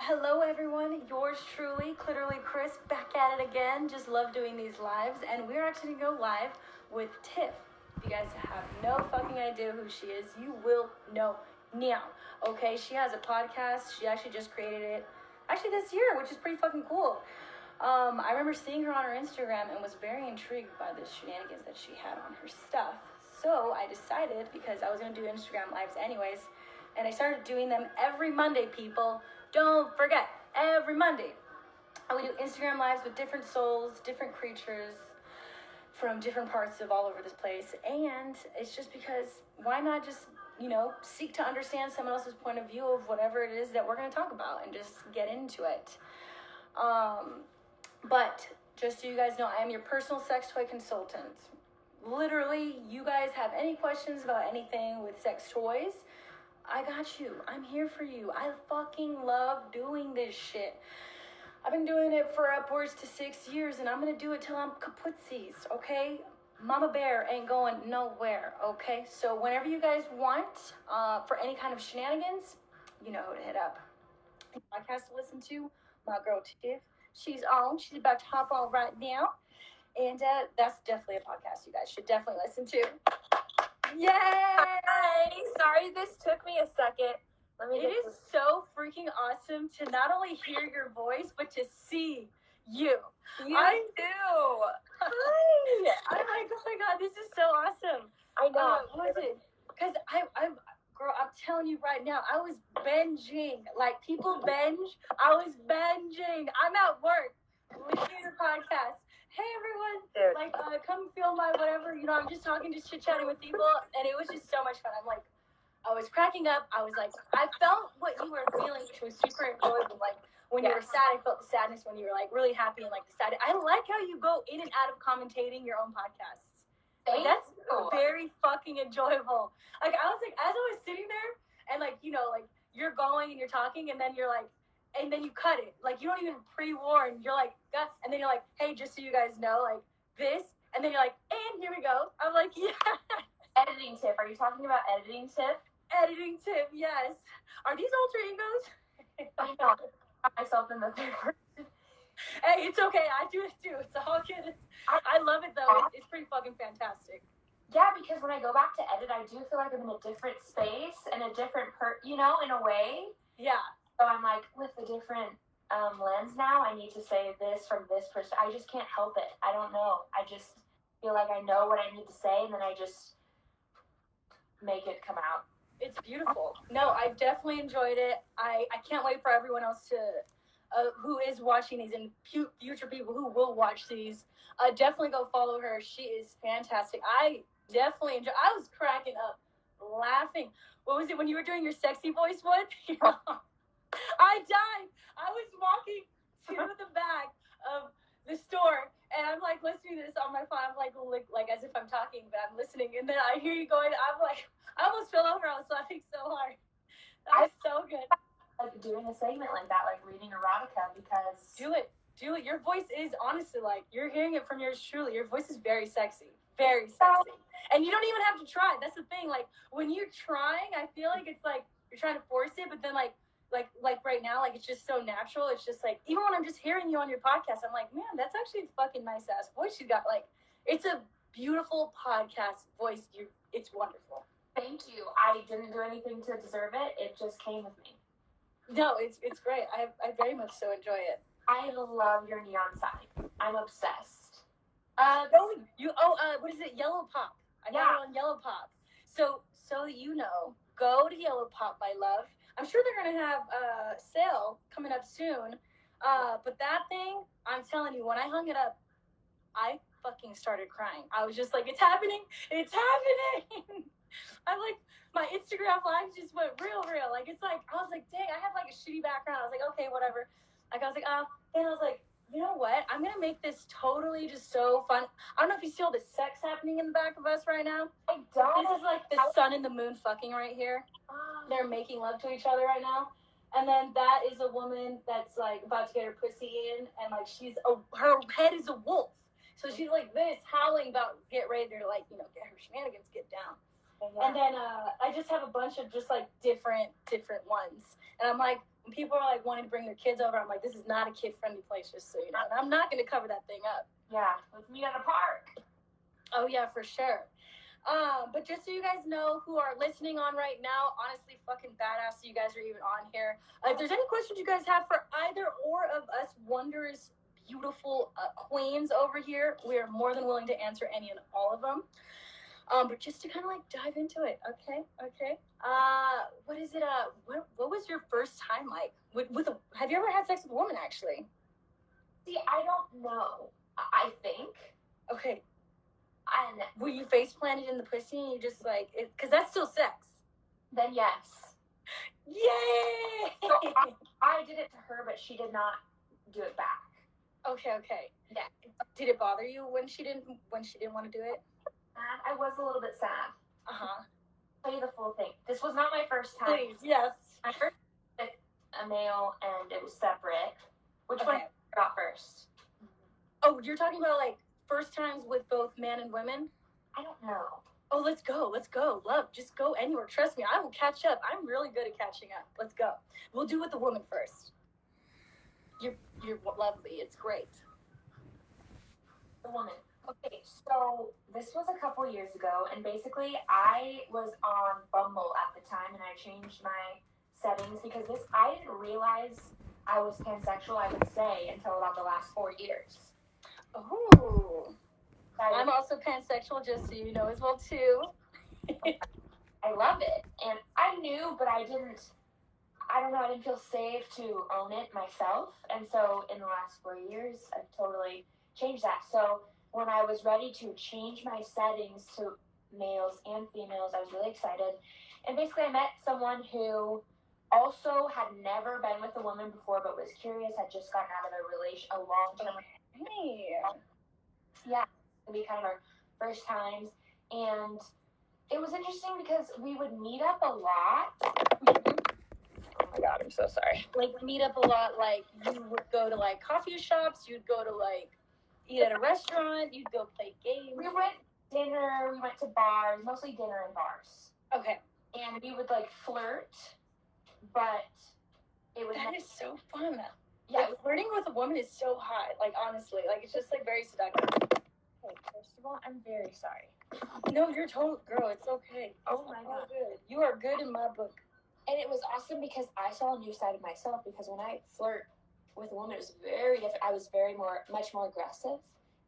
Hello everyone, yours truly, Clitterally Chris, back at it again. Just love doing these lives, and we're actually going to go live with Tiff. If you guys have no fucking idea who she is, you will know now. Okay, she has a podcast. She actually just created it this year, which is pretty fucking cool. I remember seeing her on her Instagram and was very intrigued by the shenanigans that she had on her stuff. So I decided, because I was going to do Instagram lives anyways, and I started doing them every Monday, people. Don't forget, every Monday, I would do Instagram lives with different souls, different creatures from different parts of all over this place. And it's just because, why not just, seek to understand someone else's point of view of whatever it is that we're going to talk about and just get into it. But just so you guys know, I am your personal sex toy consultant. Literally, you guys have any questions about anything with sex toys, I got you. I'm here for you. I fucking love doing this shit. I've been doing it for upwards to 6 years, and I'm gonna do it till I'm kaputsies, okay? Mama Bear ain't going nowhere, okay? So whenever you guys want, for any kind of shenanigans, you know who to hit up. Podcast to listen to, my girl Tiff. She's about to hop on right now. And that's definitely a podcast you guys should definitely listen to. Yay! Hi! Sorry this took me a second. It is so freaking awesome to not only hear your voice, but to see you. I do. Hi! I'm like, oh my god, this is so awesome. I know. What is it? Because I'm telling you right now, I was binging. Like, people binge. I was binging. I'm at work listening to the podcast. Hey everyone, come feel my whatever, I'm just chit-chatting with people, and it was just so much fun. I was cracking up. I felt what you were feeling, which was super enjoyable. Like, when you were sad, I felt the sadness. When you were, really happy and, the sad. I like how you go in and out of commentating your own podcasts. That's very fucking enjoyable. I was, as I was sitting there, and, you're going and you're talking, and then you're, and then you cut it. You don't even pre-warn. You're and then you're hey, just so you guys know, this. And then you're and here we go. I'm yeah. Editing tip. Are you talking about editing tip? Editing tip, yes. Are these alter egos? I know. I put myself in the third person. Hey, it's okay. I do it too. It's all good. I love it, though. It's pretty fucking fantastic. Yeah, because when I go back to edit, I do feel like I'm in a different space and a different in a way. Yeah. So I'm with a different lens now. I need to say this from this person. I just can't help it. I don't know. I just feel like I know what I need to say, and then I just make it come out. It's beautiful. No, I definitely enjoyed it. I can't wait for everyone else to, who is watching these, and future people who will watch these, definitely go follow her. She is fantastic. I definitely enjoy. I was cracking up, laughing. What was it when you were doing your sexy voice one? I died. I was walking to the back of the store, and I'm listening to this on my phone. I'm like as if I'm talking, but I'm listening. And then I hear you going. I almost fell over. I was laughing so hard. That was so good. Doing a segment like that, reading erotica, because do it. Your voice is honestly you're hearing it from yours truly. Your voice is very sexy, very sexy, and you don't even have to try. That's the thing. When you're trying, I feel like it's you're trying to force it, but then like right now, it's just so natural. It's just even when I'm just hearing you on your podcast, I'm man, that's actually a fucking nice ass voice you got. It's a beautiful podcast voice. It's wonderful. Thank you. I didn't do anything to deserve it. It just came with me. No, it's great. I very much so enjoy it. I love your neon sign. I'm obsessed. What is it? Yellow Pop. I got it on Yellow Pop. So you know, go to Yellow Pop, my love. I'm sure they're going to have a sale coming up soon. But that thing, I'm telling you, when I hung it up, I fucking started crying. I was just it's happening. It's happening. I'm my Instagram live just went real. I was dang, I have a shitty background. I was okay, whatever. Then I was you know what? I'm going to make this totally just so fun. I don't know if you see all the sex happening in the back of us right now. I don't. This is the sun and the moon fucking right here. They're making love to each other right now. And then that is a woman that's about to get her pussy in, and her head is a wolf. So she's this, howling about get ready to get her shenanigans, get down. Yeah. And then I just have a bunch of just different ones. And I'm when people are like wanting to bring their kids over, I'm like, this is not a kid-friendly place, just so you know. And I'm not going to cover that thing up. Yeah, let's meet at a park. Oh yeah, for sure. But just so you guys know who are listening on right now, honestly, fucking badass that you guys are even on here. If there's any questions you guys have for either or of us wondrous, beautiful queens over here, we are more than willing to answer any and all of them. But just to kind of like dive into it, okay? What is it? What was your first time like with a? Have you ever had sex with a woman actually? See, I don't know. I think. Okay. And were you face planted in the pussy and you just like it? Because that's still sex. Then yes. Yay! So I did it to her, but she did not do it back. Okay. Yeah. Did it bother you when she didn't want to do it? I was a little bit sad. Uh-huh. I'll tell you the full thing. This was not my first time. Please, yes. I first with a male and it was separate. Which one got first? Oh, you're talking about like first times with both men and women? I don't know. Oh, let's go. Love, just go anywhere. Trust me, I will catch up. I'm really good at catching up. Let's go. We'll do with the woman first. You're lovely. It's great. The woman. Okay, so this was a couple years ago, and basically I was on Bumble at the time, and I changed my settings because I didn't realize I was pansexual, I would say, until about the last 4 years. Oh. I'm also pansexual, just so you know as well, too. I love it. And I knew, but I didn't feel safe to own it myself. And so in the last 4 years, I've totally changed that. So when I was ready to change my settings to males and females, I was really excited. And basically I met someone who also had never been with a woman before, but was curious, had just gotten out of a long-term relationship. Yeah, it would be kind of our first times. And it was interesting because we would meet up a lot. Oh my God, I'm so sorry. Like, meet up a lot, like, you would go to, like, coffee shops, you'd go to, like, eat at a restaurant, you'd go play games. We went dinner, we went to bars, mostly dinner and bars. Okay. And we would, like, flirt, but it would... That is so fun. Yeah. Like, flirting with a woman is so hot, like, honestly. Like, it's just, like, very seductive. Okay, first of all, I'm very sorry. No, you're total girl. It's okay. Oh my God. Good. You are good in my book. And it was awesome because I saw a new side of myself, because when I flirt with a woman, it was very different. I was much more aggressive.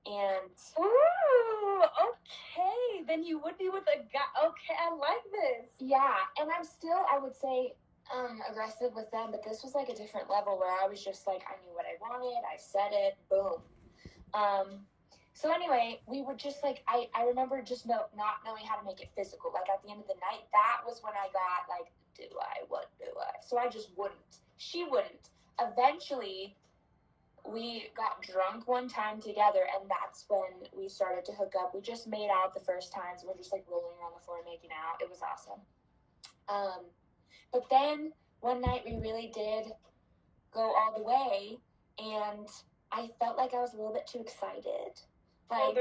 And... Ooh, okay. Then you would be with a guy. Okay, I like this. Yeah, and I'm still, I would say, aggressive with them, but this was like a different level where I was just like, I knew what I wanted, I said it, boom. So anyway, we were just like, I remember just not knowing how to make it physical. Like at the end of the night, that was when I got like, what do I? So I just wouldn't. She wouldn't. Eventually, we got drunk one time together, and that's when we started to hook up. We just made out the first times. We're just like rolling around the floor making out. It was awesome. But then one night we really did go all the way, and I felt like I was a little bit too excited. Like, oh,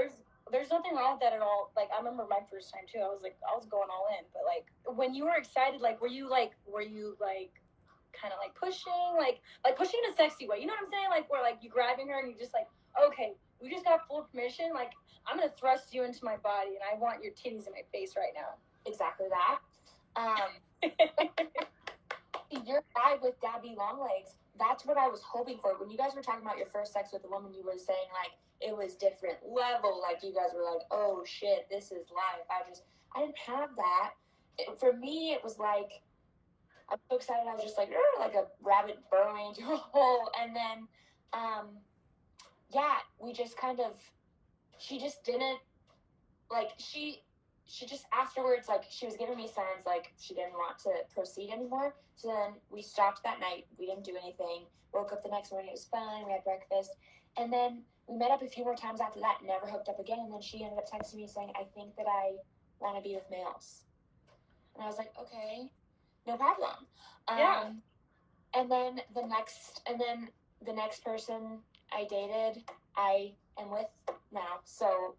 there's nothing wrong with that at all. Like, I remember my first time too. I was going all in. But like, when you were excited, like, were you like kind of like pushing, like pushing in a sexy way? You know what I'm saying? Like, where like you grabbing her and you just like, okay, we just got full permission. Like, I'm gonna thrust you into my body, and I want your titties in my face right now. Exactly that. Your guy with Dabby Longlegs, that's what I was hoping for. When you guys were talking about your first sex with a woman, you were saying like it was different level. Like you guys were like, oh shit, this is life. I didn't have that. For me, it was like, I'm so excited. I was just like a rabbit burrowing into a hole. And then, yeah, we just kind of, she just didn't, like, she just afterwards, like, she was giving me signs, like, she didn't want to proceed anymore. So then we stopped that night. We didn't do anything. Woke up the next morning. It was fun. We had breakfast. And then we met up a few more times after that, never hooked up again. And then she ended up texting me saying, I think that I want to be with males. And I was like, okay, no problem. Yeah. And then the next person I dated, I am with now. So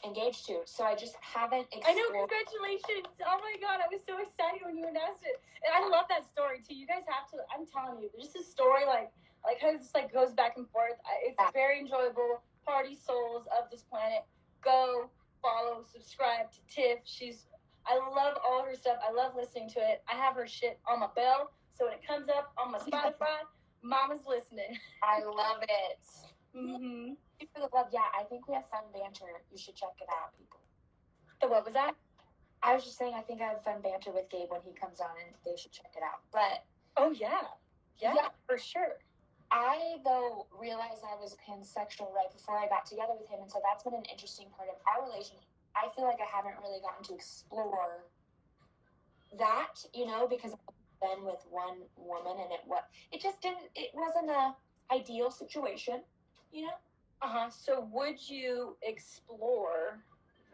engaged to. So I just haven't explored. I know, congratulations. Oh my God, I was so excited when you announced it. And I love that story too. You guys have to, I'm telling you, there's this story like how it just like goes back and forth. It's very enjoyable. Party souls of this planet. Go follow, subscribe to Tiff. I love all her stuff. I love listening to it. I have her shit on my bell. So when it comes up on my Spotify, Mama's listening. I love it. Mm-hmm. For the love, yeah, I think we have fun banter. You should check it out, people. The what was that? I was just saying, I think I have fun banter with Gabe when he comes on, and they should check it out. But oh yeah, for sure. I though realized I was pansexual right before I got together with him, and so that's been an interesting part of our relationship. I feel like I haven't really gotten to explore that, you know, because I've been with one woman, and it wasn't a ideal situation, you know. So would you explore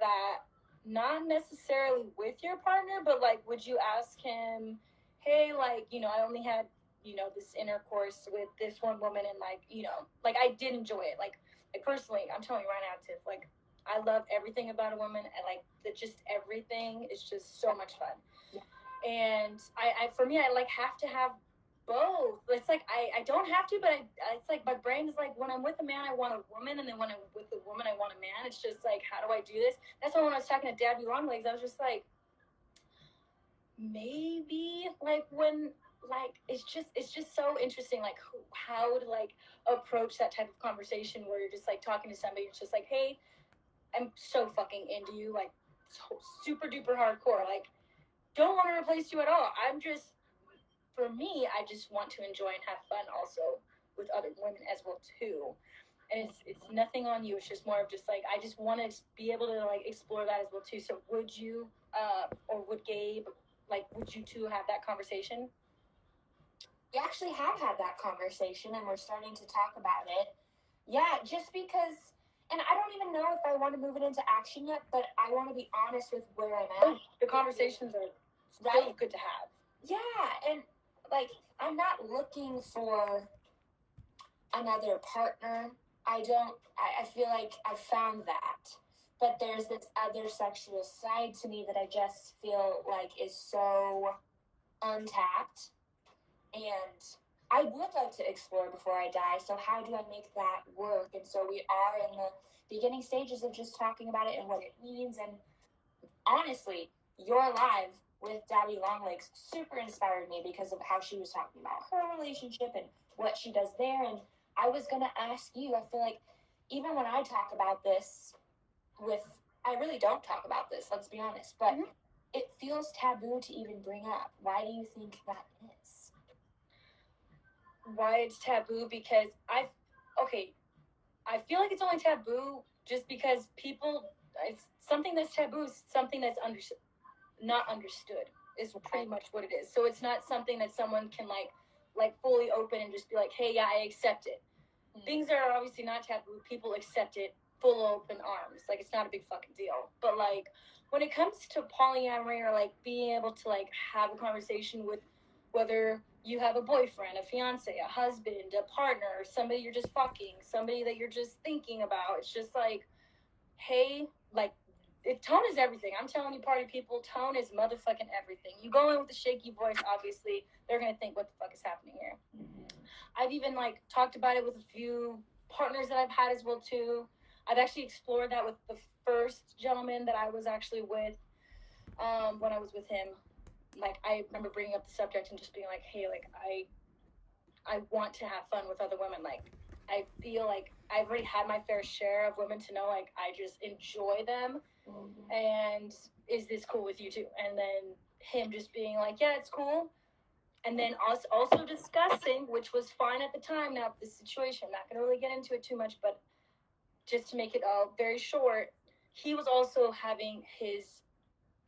that, not necessarily with your partner, but like, would you ask him, hey, like, you know, I only had, you know, this intercourse with this one woman, and like, you know, like I did enjoy it. Like personally, I'm telling you right now, Tiff, like I love everything about a woman, and like just everything is just so much fun. Yeah. And I for me, I like have to have both. It's like I don't have to, but it's like my brain is like, when I'm with a man, I want a woman, and then when I'm with a woman, I want a man. It's just like, how do I do this? That's why when I was talking to Daddy Longlegs, I was just like, maybe like when like it's just so interesting, like how to like approach that type of conversation where you're just like talking to somebody. It's just like, hey, I'm so fucking into you, like so super duper hardcore. Like, don't want to replace you at all. I'm just, for me, I just want to enjoy and have fun also with other women as well too. And it's nothing on you. It's just more of just like, I just want to be able to like explore that as well too. So would you, or would Gabe, like, would you two have that conversation? We actually have had that conversation, and we're starting to talk about it. Yeah, just because, and I don't even know if I want to move it into action yet, but I want to be honest with where I'm at. The conversations are still good to have. Yeah, and like, I'm not looking for another partner. I feel like I found that. But there's this other sexual side to me that I just feel like is so untapped. And I would like to explore before I die. So how do I make that work? And so we are in the beginning stages of just talking about it and what it means. And honestly, your live with Daddy Longlegs super inspired me because of how she was talking about her relationship and what she does there. And I was going to ask you, I feel like even when I talk about this I really don't talk about this, let's be honest, but it feels taboo to even bring up. Why do you think that is? Why it's taboo? Because I feel like it's only taboo just because it's something that's taboo, something that's not understood is pretty much what it is. So it's not something that someone can like fully open and just be like, hey, yeah, I accept it. Things that are obviously not taboo, people accept it full open arms. Like, it's not a big fucking deal. But like, when it comes to polyamory, or like being able to like have a conversation with whether you have a boyfriend, a fiance, a husband, a partner, somebody you're just fucking, somebody that you're just thinking about, it's just like, hey, like, tone is everything. I'm telling you, party people, tone is motherfucking everything. You go in with a shaky voice, obviously, they're gonna think, what the fuck is happening here? I've even like talked about it with a few partners that I've had as well too. I've actually explored that with the first gentleman that I was actually with, when I was with him. Like, I remember bringing up the subject and just being like, hey, like, I want to have fun with other women. Like, I feel like I've already had my fair share of women to know, like, I just enjoy them. And is this cool with you too? And then him just being like, yeah, it's cool. And then us also discussing, which was fine at the time. Now, the situation, I'm not going to really get into it too much, but just to make it very short, he was also having his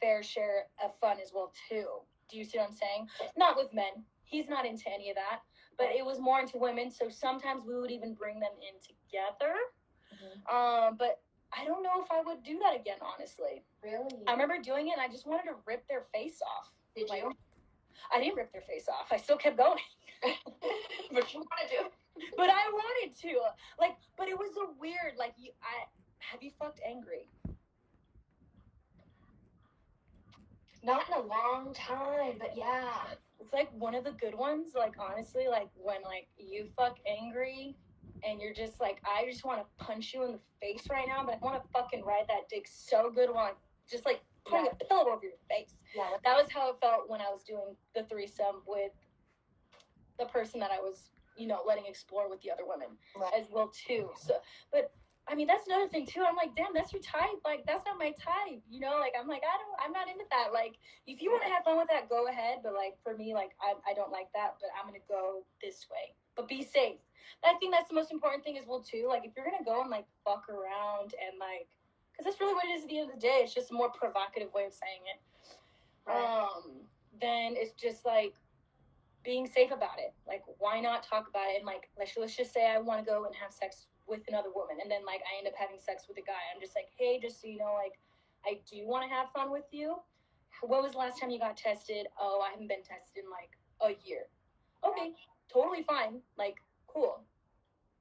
fair share of fun as well too. Do you see what I'm saying? Not with men. He's not into any of that. But it was more into women. So sometimes we would even bring them in together. But I don't know if I would do that again, honestly. Really? I remember doing it, and I just wanted to rip their face off. Did you? I didn't rip their face off. I still kept going. But you wanted to. But I wanted to. Like, but it was a weird, like, have you fucked angry? long time, but yeah. It's like one of the good ones, like honestly, like when like you fuck angry and you're just like, I just want to punch you in the face right now, but I want to fucking ride that dick so good while I'm just like putting a pillow over your face. Yeah. That was how it felt when I was doing the threesome with the person that I was, you know, letting explore with the other women as well too. So, but I mean, that's another thing too. I'm like, damn, that's your type. Like, that's not my type. You know, like I'm like, I'm not into that. Like, if you want to have fun with that, go ahead. But like for me, like I don't like that. But I'm gonna go this way. But be safe. And I think that's the most important thing as well too. Like, if you're gonna go and like fuck around and like, because that's really what it is at the end of the day. It's just a more provocative way of saying it. Then it's just like being safe about it. Like, why not talk about it? And like, let's just say I want to go and have sex with another woman, and then like I end up having sex with a guy. I'm just like, hey, just so you know, like I do want to have fun with you. When was the last time you got tested? Oh, I haven't been tested in like a year. Okay, totally fine. Like, cool.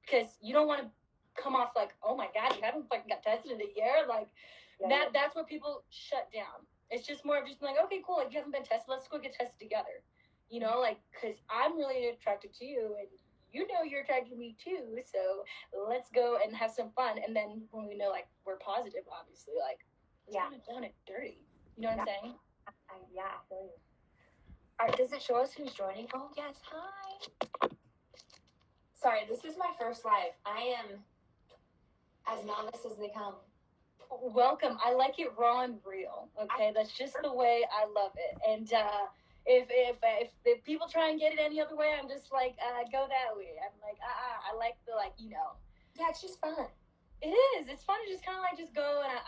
Because you don't want to come off like, oh my god, you haven't fucking got tested in a year. Like that's where people shut down. It's just more of just like, okay, cool. Like, you haven't been tested. Let's go get tested together. You know, like, because I'm really attracted to you, and you know you're attracted to me too, so let's go and have some fun. And then when we know, like, we're positive, obviously, like, kind of done it dirty. You know what I'm saying? I feel you. All right, does it show us who's joining? Oh, yes, hi. Sorry, this is my first live. I am as novice as they come. Welcome. I like it raw and real, okay? That's just the way I love it. And, if people try and get it any other way, I'm just like, go that way. I'm like, I like the, like, you know. Yeah, it's just fun. It is. It's fun to just kind of like just go, and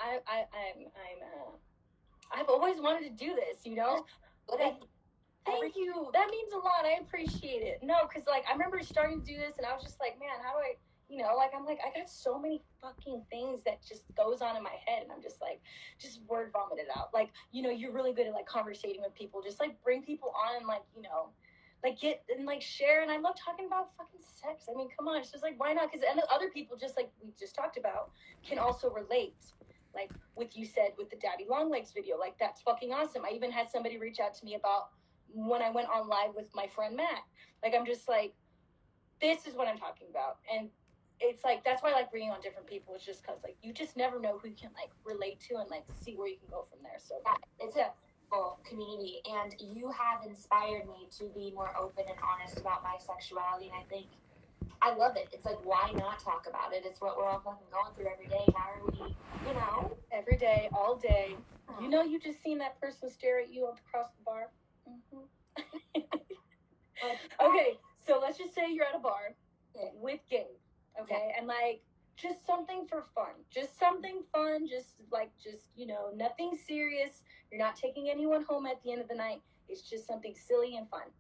I've always wanted to do this, you know. Thank you. That means a lot. I appreciate it. No, because like I remember starting to do this, and I was just like, man, how do I? You know, like I'm like, I got so many fucking things that just goes on in my head, and I'm just like, just word vomit it out. Like, you know, you're really good at like conversating with people. Just like bring people on and like, you know, like get and like share. And I love talking about fucking sex. I mean, come on, it's just like, why not? Because other people, just like we just talked about, can also relate. Like with you said with the Daddy Longlegs video, like that's fucking awesome. I even had somebody reach out to me about when I went on live with my friend Matt. Like I'm just like, this is what I'm talking about. And it's like, that's why I like bringing on different people. It's just because like you just never know who you can like relate to and like see where you can go from there. So it's a full community, and you have inspired me to be more open and honest about my sexuality. And I think I love it. It's like, why not talk about it? It's what we're all fucking going through every day. How are we, you know? Every day, all day. You know, you just seen that person stare at you across the bar. Okay, so let's just say you're at a bar with Gabe, okay, and like just something for fun, just something fun, just you know, nothing serious. You're not taking anyone home at the end of the night. It's just something silly and fun.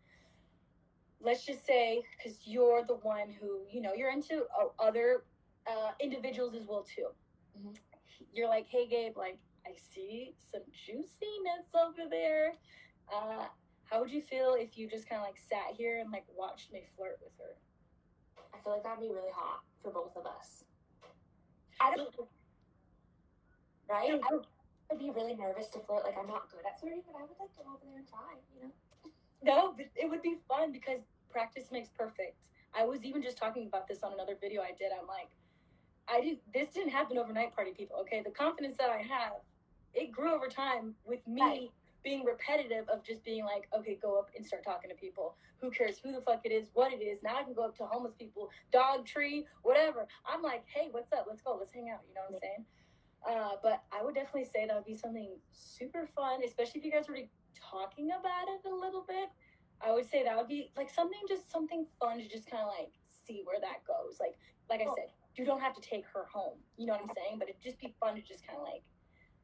Let's just say, because you're the one who, you know, you're into other individuals as well too. Mm-hmm. You're like, hey Gabe, like I see some juiciness over there. How would you feel if you just kind of like sat here and like watched me flirt with her? I feel like that'd be really hot for both of us. Right? I'd be really nervous to flirt. Like, I'm not good at flirting, but I would like to go over there and try, you know? No, but it would be fun because practice makes perfect. I was even just talking about this on another video I did. I'm like, this didn't happen overnight, party people, okay? The confidence that I have, it grew over time with me being repetitive of just being like, okay, go up and start talking to people. Who cares who the fuck it is, what it is. Now I can go up to homeless people, dog, tree, whatever. I'm like, hey, what's up? Let's go. Let's hang out. You know what I'm saying? But I would definitely say that would be something super fun, especially if you guys were talking about it a little bit. I would say that would be like something fun to just kind of like see where that goes. Like I said, you don't have to take her home. You know what I'm saying? But it'd just be fun to just kind of like,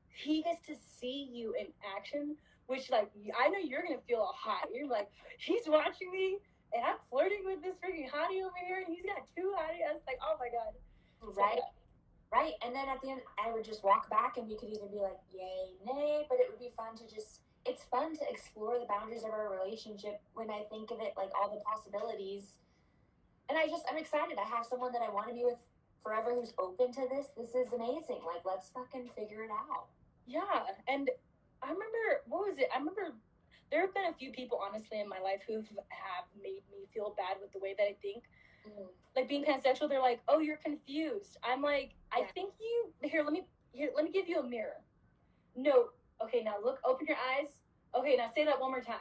he gets to see you in action, which like I know you're gonna feel all hot. You're like, he's watching me and I'm flirting with this freaking hottie over here, and he's got two hotties. I was like, oh my god. Right. And then at the end, I would just walk back, and we could either be like, yay, nay, but it would be fun to just. It's fun to explore the boundaries of our relationship when I think of it, like all the possibilities. And I'm excited. I have someone that I want to be with forever who's open to this. This is amazing. Like, let's fucking figure it out. Yeah, and I remember, what was it? I remember there have been a few people, honestly, in my life who have made me feel bad with the way that I think. Like being pansexual, they're like, "Oh, you're confused." I'm like, I think you let me give you a mirror. No, okay, now look, open your eyes. Okay, now say that one more time.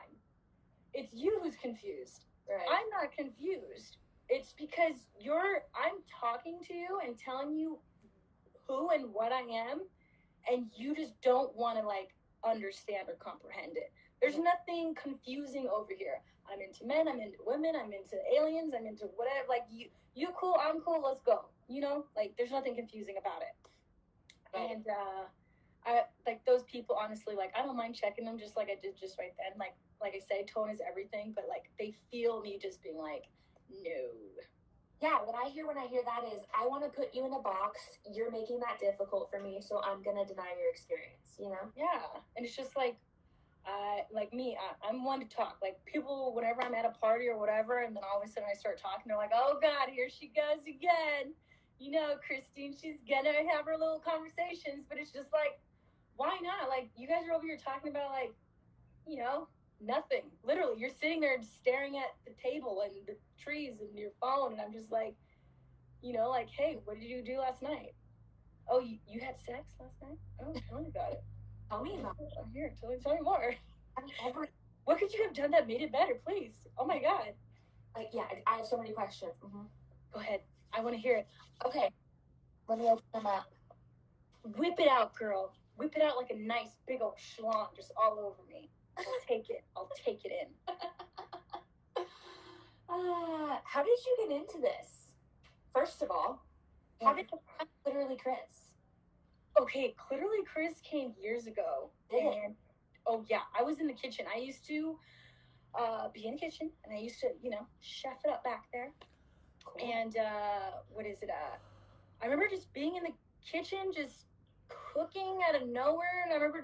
It's you who's confused. Right. I'm not confused. It's because I'm talking to you and telling you who and what I am, and you just don't want to like understand or comprehend it. There's nothing confusing over here. I'm into men, I'm into women, I'm into aliens, I'm into whatever. Like you cool, I'm cool, let's go. You know, like there's nothing confusing about it. Right. And I like those people, honestly, like I don't mind checking them just like I did just right then. Like I say, tone is everything, but like they feel me just being like, no. Yeah, what I hear when I hear that is, I want to put you in a box. You're making that difficult for me, so I'm gonna deny your experience. You know? Yeah, and it's just like, like me, I'm one to talk. Like people, whenever I'm at a party or whatever, and then all of a sudden I start talking, they're like, "Oh God, here she goes again." You know, Christine, she's gonna have her little conversations, but it's just like, why not? Like you guys are over here talking about like, you know, nothing. Literally, you're sitting there staring at the table and the trees and your phone, and I'm just like, you know, like, hey, what did you do last night? Oh, you had sex last night? Oh, tell me about it. Tell me about it. I'm here. Tell me more. I mean, what could you have done that made it better, please? Oh my God. Like, yeah, I have so many questions. Mm-hmm. Go ahead. I want to hear it. Okay. Let me open them up. Whip it out, girl. Whip it out like a nice big old schlong just all over me. I'll take it. I'll take it in. How did you get into this? First of all, how did you find Literally Chris? Okay, Literally Chris came years ago. And oh yeah, I was in the kitchen. I used to be in the kitchen, and I used to, you know, chef it up back there. Cool. And what is it? I remember just being in the kitchen, just cooking out of nowhere, and I remember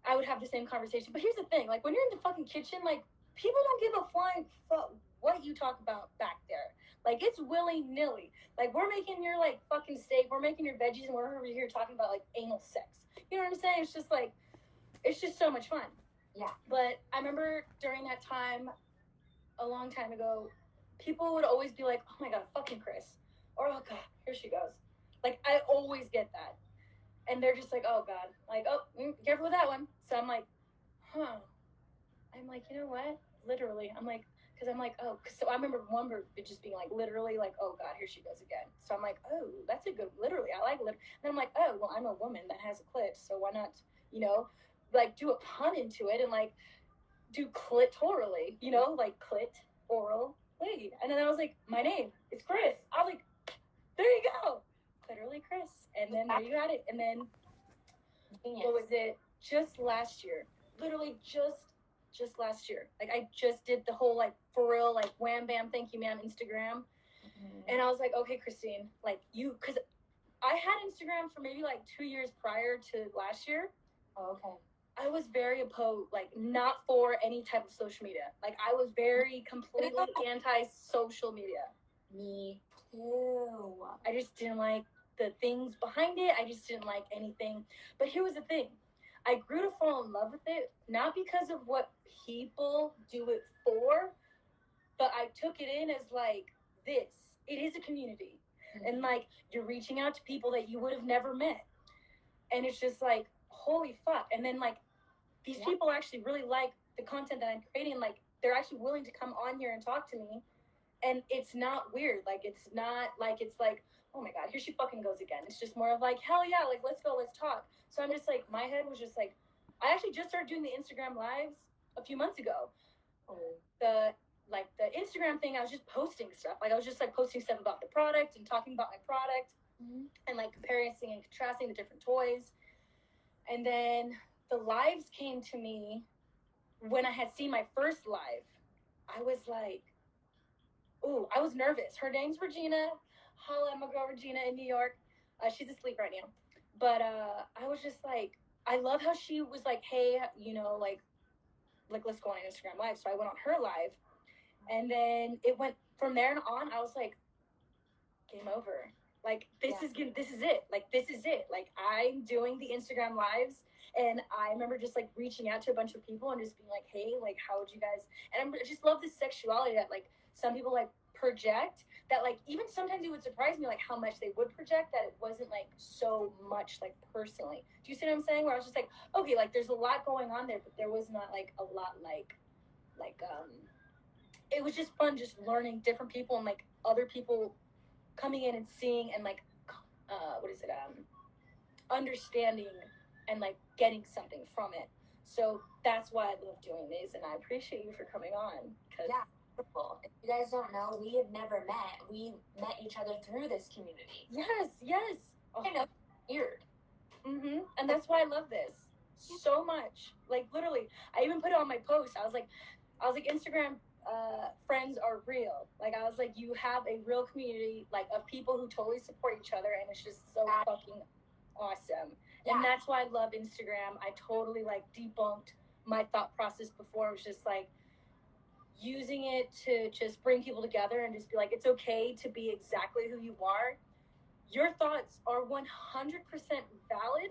I would have the same conversation. But here's the thing, like when you're in the fucking kitchen, like people don't give a flying fuck what you talk about back there. Like it's willy-nilly. Like we're making your like fucking steak, we're making your veggies, and we're over here talking about like anal sex. You know what I'm saying? It's just like, it's just so much fun. Yeah. But I remember during that time, a long time ago, people would always be like, "Oh my God, fucking Chris," or "Oh God, here she goes." Like I always get that, and they're just like, "Oh God," like, "Oh, careful with that one." So I'm like, "Huh." I'm like, you know what? Literally, I'm like, because I'm like, oh, so I remember one word just being like, literally, like, "Oh God, here she goes again." So I'm like, oh, that's a good, literally, I like literally. Then I'm like, oh, well, I'm a woman that has a clit, so why not, you know, like do a pun into it and like do clitorally, you know, like clit, oral, lady. And then I was like, my name is Chris. I was like, there you go, literally Chris. And then there you got it. And then what was it? Just last year, literally just last year. Like I just did the whole like for real like wham bam thank you ma'am Instagram, and I was like, okay, Christine, like you, because I had Instagram for maybe like 2 years prior to last year. Oh, okay. I was very opposed, like not for any type of social media. Like I was very completely anti-social media. Me too. I just didn't like the things behind it. I just didn't like anything. But here was the thing. I grew to fall in love with it, not because of what people do it for, but I took it in as like this. It is a community. Mm-hmm. And like you're reaching out to people that you would have never met. And it's just like, holy fuck. And then like these people actually really like the content that I'm creating. Like they're actually willing to come on here and talk to me. And it's not weird. Like it's not like it's like, oh my God, here she fucking goes again. It's just more of like, hell yeah, like let's go, let's talk. So I'm just like, my head was just like, I actually just started doing the Instagram lives a few months ago. The Instagram thing, I was just posting stuff. Like I was just like posting stuff about the product and talking about my product, and like comparing and contrasting the different toys. And then the lives came to me when I had seen my first live. I was like, ooh, I was nervous. Her name's Regina. Holla, my girl Regina in New York. She's asleep right now. But I was just like, I love how she was like, hey, you know, like let's go on Instagram live. So I went on her live, and then it went from there and on. I was like, game over. Like, this is it. Like, this is it. Like, I'm doing the Instagram lives, and I remember just like reaching out to a bunch of people and just being like, hey, like, how would you guys? And I just love this sexuality that like some people like project. That like even sometimes it would surprise me like how much they would project, that it wasn't like so much like personally. Do you see what I'm saying? Where I was just like, okay, like there's a lot going on there, but there was not like a lot like it was just fun just learning different people and like other people coming in and seeing and like what is it understanding and like getting something from it. So that's why I love doing these, and I appreciate you for coming on. Cause yeah, if you guys don't know, we have never met. We met each other through this community. Yes. Oh. I know, weird. And that's why I love this so much. Like literally, I even put it on my post. I was like, Instagram friends are real. Like I was like, you have a real community like of people who totally support each other, and it's just so fucking awesome. Yeah. And that's why I love Instagram. I totally like debunked my thought process before. It was just like using it to just bring people together and just be like, it's okay to be exactly who you are. Your thoughts are 100% valid.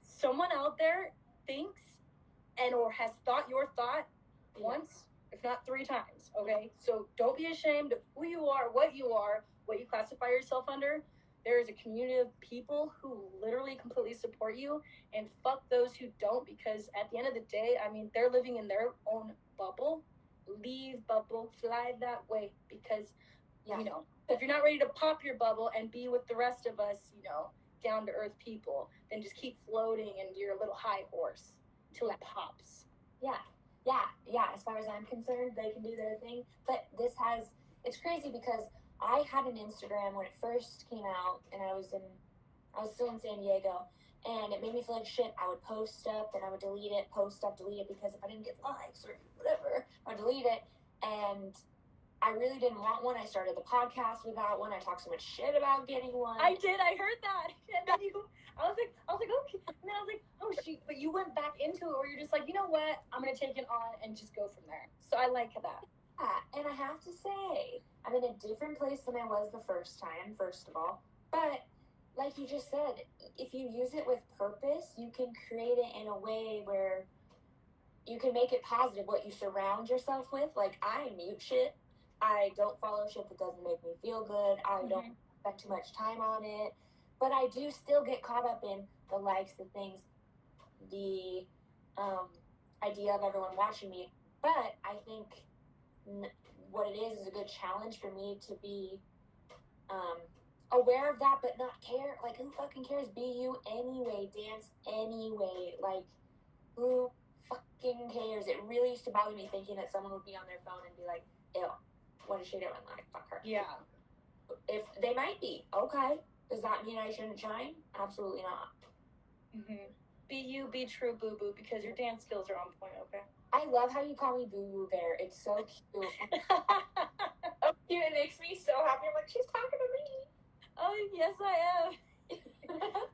Someone out there thinks and or has thought your thought once, if not 3 times, okay? So don't be ashamed of who you are, what you classify yourself under. There is a community of people who literally completely support you, and fuck those who don't, because at the end of the day, I mean, they're living in their own bubble. Leave bubble, fly that way, because, you know, if you're not ready to pop your bubble and be with the rest of us, you know, down to earth people, then just keep floating in your little high horse till it pops. Yeah. As far as I'm concerned, they can do their thing. But it's crazy because I had an Instagram when it first came out, and I was still in San Diego, and it made me feel like shit. I would post stuff, then I would delete it, post stuff, delete it, because if I didn't get likes or whatever, I would delete it. And I really didn't want one. I started the podcast without one. I talked so much shit about getting one. I did. I heard that. And then I was like, okay. And then I was like, oh, but you went back into it where you're just like, you know what? I'm going to take it on and just go from there. So I like that. Yeah, and I have to say, I'm in a different place than I was the first time, first of all. But like you just said, if you use it with purpose, you can create it in a way where you can make it positive, what you surround yourself with. Like, I mute shit. I don't follow shit that doesn't make me feel good. I don't spend too much time on it. But I do still get caught up in the likes, the things, the idea of everyone watching me. But I think what it is a good challenge for me to be aware of that, but not care. Like, who fucking cares? Be you anyway. Dance anyway. Like, who fucking cares? It really used to bother me thinking that someone would be on their phone and be like, ew, what is she doing? Like, fuck her. Yeah. If they might be, okay. Does that mean I shouldn't shine? Absolutely not. Be you, be true, boo boo, because your dance skills are on point, okay? I love how you call me Boo Boo Bear. It's so cute. Oh, cute. It makes me so happy. I'm like, she's talking to me. Oh, yes, I am.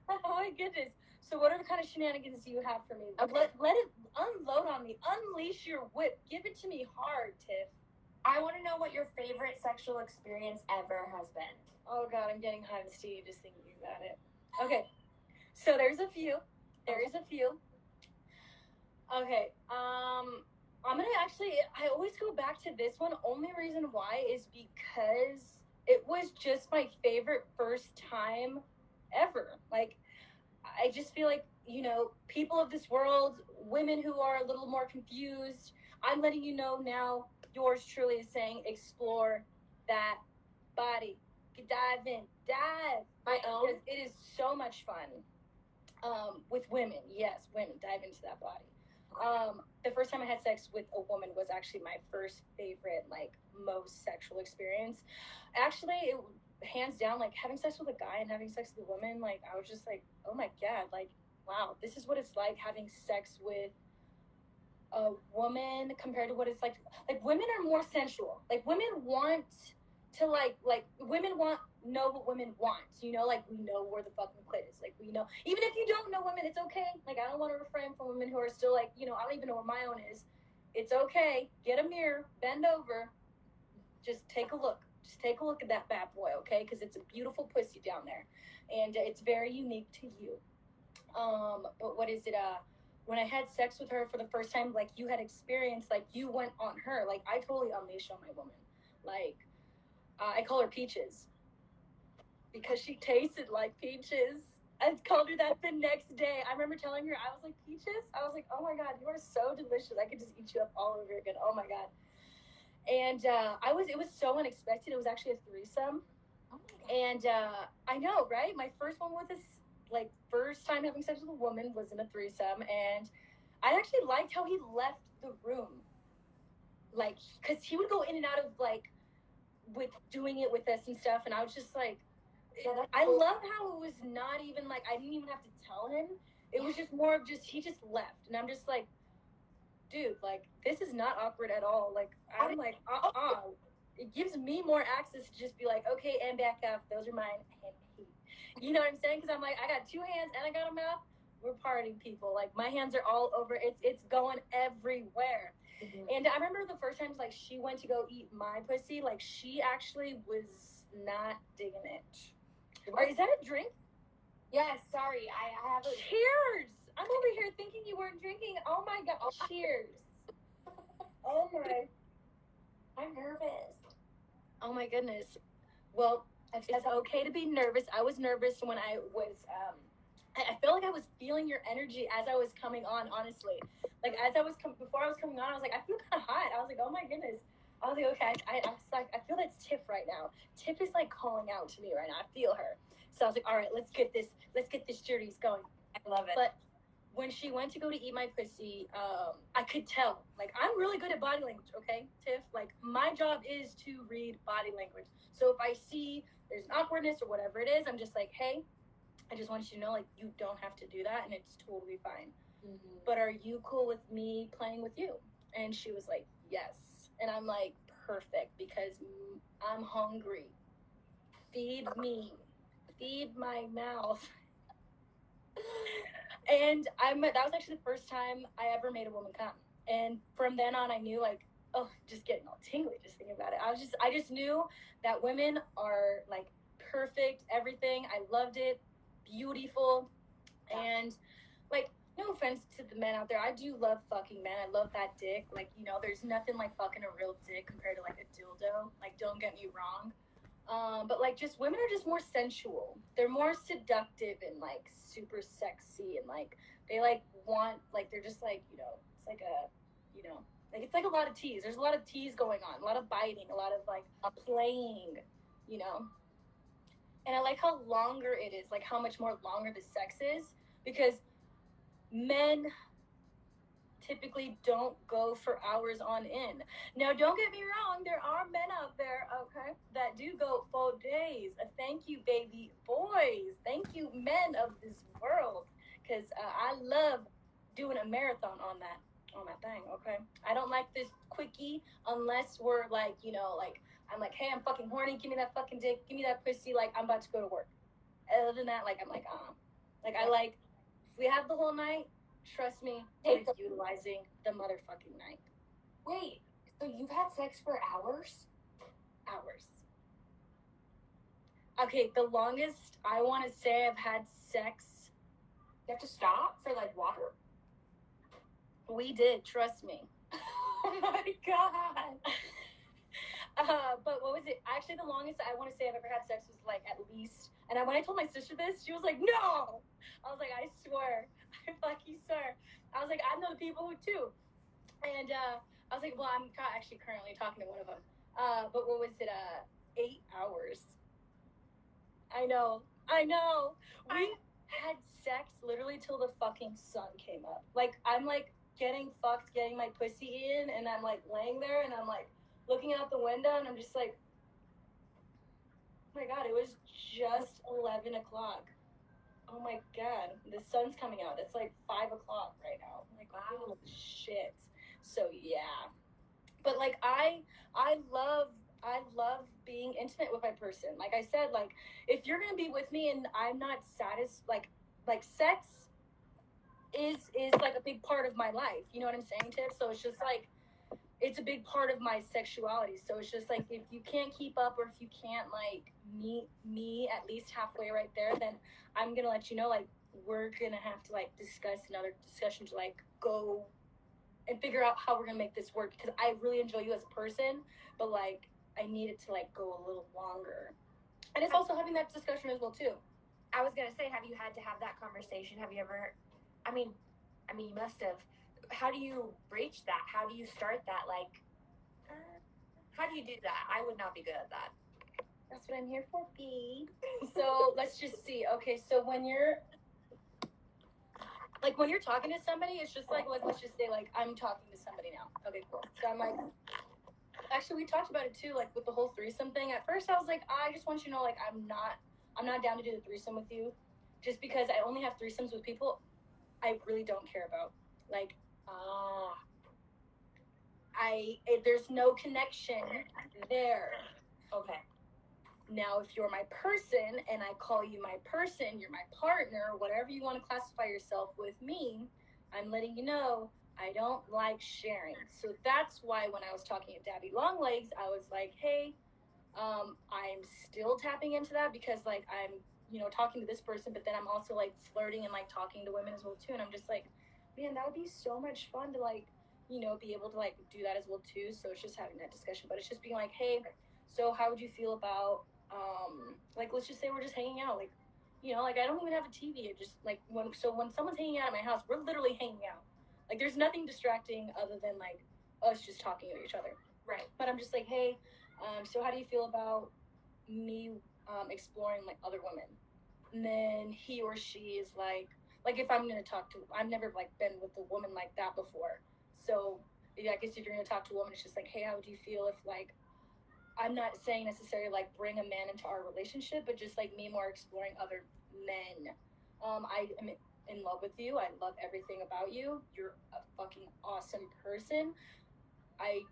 Oh, my goodness. So what other kind of shenanigans do you have for me? Okay. Let it unload on me. Unleash your whip. Give it to me hard, Tiff. I want to know what your favorite sexual experience ever has been. Oh, God, I'm getting hot and steamy just thinking about it. Okay. So there's a few. Okay. I'm going to actually, I always go back to this one. Only reason why is because it was just my favorite first time ever. Like, I just feel like, you know, people of this world, women who are a little more confused, I'm letting you know now, yours truly is saying, explore that body. Dive in. My own. Because it is so much fun. With women, yes, women, dive into that body. The first time I had sex with a woman was actually my first favorite, like, most sexual experience. Actually, hands down, like, having sex with a guy and having sex with a woman, like, I was just like, oh my God, like, wow, this is what it's like having sex with a woman compared to what it's like women are more sensual. Like, women want to like women know what women want, you know, like, we know where the fucking clit is. Like, we know, even if you don't know women, it's okay. Like, I don't want to refrain from women who are still like, you know, I don't even know where my own is. It's okay. Get a mirror, bend over, just take a look. Just take a look at that bad boy, okay? Because it's a beautiful pussy down there, and it's very unique to you. But what is it? When I had sex with her for the first time, like, you had experienced, like, you went on her. Like, I totally unleashed on my woman. Like, I call her Peaches because she tasted like peaches. I called her that the next day. I remember telling her, I was like, Peaches? I was like, oh my God, you are so delicious. I could just eat you up all over again. Oh my God. And it was so unexpected. It was actually a threesome. Oh my God. And I know, right? My first one with this, like, first time having sex with a woman was in a threesome. And I actually liked how he left the room. Like, because he would go in and out of, like, with doing it with us and stuff. And I was just like, I love how it was not even like, I didn't even have to tell him. It was just more of just, he just left. And I'm just like, dude, like, this is not awkward at all. Like, I'm like, It gives me more access to just be like, okay, and back up. Those are mine. You know what I'm saying? Because I'm like, I got 2 hands and I got a mouth. We're partying, people. Like, my hands are all over. It's going everywhere. Mm-hmm. And I remember the first time, like, she went to go eat my pussy. Like, she actually was not digging it. Or is that a drink? Yes, sorry. I have a... Cheers! I'm over here thinking you weren't drinking. Oh my God. Cheers. Oh my. I'm nervous. Oh my goodness. Well, it's okay to be nervous. I was nervous when I was, I felt like I was feeling your energy as I was coming on, honestly. Like, as I was, before I was coming on, I was like, I feel kind of hot. I was like, oh my goodness. I was like, okay, I feel that's Tiff right now. Tiff is, like, calling out to me right now. I feel her. So I was like, all right, let's get this journeys going. I love it. But when she went to go to eat my pussy, I could tell. Like, I'm really good at body language, okay, Tiff? Like, my job is to read body language. So if I see there's an awkwardness or whatever it is, I'm just like, hey, I just want you to know, like, you don't have to do that, and it's totally fine. Mm-hmm. But are you cool with me playing with you? And she was like, yes. And I'm like, perfect, because I'm hungry. Feed me. Feed my mouth. And that was actually the first time I ever made a woman come. And from then on, I knew, like, oh, just getting all tingly just thinking about it. I just knew that women are, like, perfect, everything. I loved it. Beautiful. And, like, no offense to the men out there. I do love fucking men. I love that dick. Like, you know, there's nothing like fucking a real dick compared to, like, a dildo. Like, don't get me wrong. But, like, just women are just more sensual. They're more seductive and, like, super sexy. And, like, they, like, want, like, they're just, like, you know, it's like a, you know, like, it's like a lot of tease. There's a lot of tease going on. A lot of biting. A lot of, like, playing, you know. And I like how longer it is. Like, how much more longer the sex is. Because men typically don't go for hours on end. Now, don't get me wrong, there are men out there, okay, that do go for days. Thank you, baby boys. Thank you, men of this world, because I love doing a marathon on that thing, okay? I don't like this quickie unless we're, like, you know, like, I'm like, hey, I'm fucking horny, give me that fucking dick, give me that pussy, like, I'm about to go to work. Other than that, like, I'm like, like, I like, if we have the whole night, trust me, we're utilizing the motherfucking night. Wait, so you've had sex for hours? Hours. Okay, the longest I want to say I've had sex. You have to stop for, like, water? We did, trust me. Oh my God. But what was it? Actually, the longest I want to say I've ever had sex was, like, at least. And when I told my sister this, she was like, no! I was like, I swear. I fucking swear. I was like, I know the people who too. And I was like, well, I'm actually currently talking to one of them. But what was it? 8 hours. I know. We had sex literally till the fucking sun came up. Like, I'm, like, getting fucked, getting my pussy in, and I'm, like, laying there, and I'm, like, looking out the window, and I'm just like, oh my God, it was just 11 o'clock. Oh my God, the sun's coming out. It's like 5 o'clock right now. I'm like, wow, shit. So yeah, but like I love being intimate with my person. Like I said, like if you're gonna be with me and I'm not satisfied, like sex is like a big part of my life. You know what I'm saying, Tiff? So it's just like it's a big part of my sexuality. So it's just like, if you can't keep up, or if you can't like meet me at least halfway right there, then I'm gonna let you know, like, we're gonna have to like discuss another discussion to like go and figure out how we're gonna make this work, because I really enjoy you as a person, but like I need it to like go a little longer. And it's also having that discussion as well too. I was gonna say, have you had to have that conversation? Have you ever? I mean, you must have. How do you breach that? How do you start that? Like, how do you do that? I would not be good at that. That's what I'm here for, babe. So let's just see. Okay, so when you're talking to somebody, it's just like, let's just say like I'm talking to somebody now. Okay, cool. So I'm like, actually, we talked about it too, like with the whole threesome thing. At first, I was like, I just want you to know, like, I'm not down to do the threesome with you, just because I only have threesomes with people I really don't care about. Like, there's no connection there. Okay. Now, if you're my person and I call you my person, you're my partner, whatever you want to classify yourself with me, I'm letting you know I don't like sharing. So that's why when I was talking to Dabby Longlegs, I was like, hey, I'm still tapping into that, because like I'm, talking to this person, but then I'm also like flirting and like talking to women as well too. And I'm just like, man, that would be so much fun to like, be able to like do that as well too. So it's just having that discussion, but it's just being like, hey, so how would you feel about, like, let's just say we're just hanging out, like, like I don't even have a TV. It just like when someone's hanging out at my house, we're literally hanging out. Like there's nothing distracting other than like us just talking to each other. Right. But I'm just like, hey, so how do you feel about me exploring like other women? And then he or she is like if I'm gonna talk to, I've never like been with a woman like that before. So I guess if you're gonna talk to a woman, it's just like, hey, how would you feel if like, I'm not saying necessarily like bring a man into our relationship, but just like me more exploring other men. I am in love with you. I love everything about you. You're a fucking awesome person. I